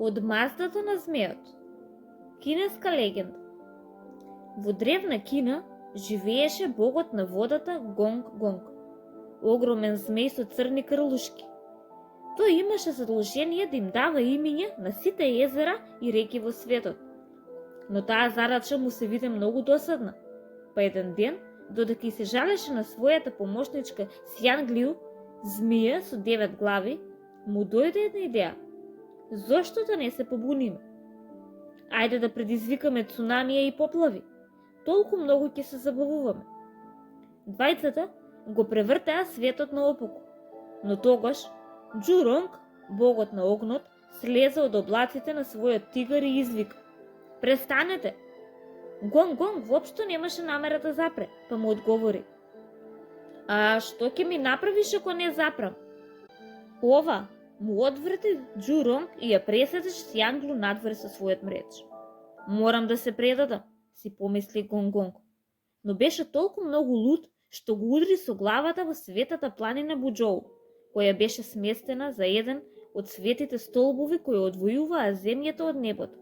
Од маздата на змејот. Кинеска легенда. Во древна Кина живееше богот на водата Гонг-Гонг, огромен змеј со црни крлушки. Тој имаше задолжение да им дава имиња на сите езера и реки во светот. Но таа задача му се виде многу досадна, па еден ден, додека и се жалеше на својата помошничка Сјанглиу, змија со 9 глави, му дојде една идеја. Зошто да не се побуниме? Ајде да предизвикаме цунамија и поплави. Толку многу ќе се забавуваме. Двајцата го превртеа светот наопаку, но тогаш Џуронг, богот на огнот, слезе од облаците на својот тигар и извика: "Престанете!" Гонг-Гонг воопшто немаше намера да запре, па му одговори: "А што ќе ми направиш ако не запрам?" "Ова," му одврти Џуронг и ја преседеш Сјанглу надвор со својот мреч. "Морам да се предадам," си помисли Гонг-Гонг, но беше толку многу луд што го удри со главата во светата планина Буџоу, која беше сместена за еден од светите столбови кои одвојуваа земјата од небото.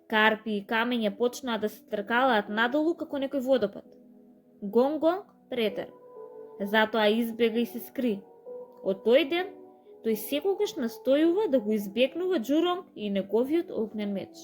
Карпи и камења почнаа да се тркалаат надолу како некој водопад. Гонг-Гонг претер. Затоа избега и се скри. Од тој ден тој секогаш настојува да го избегнува Џуронг и неговиот огнен меч.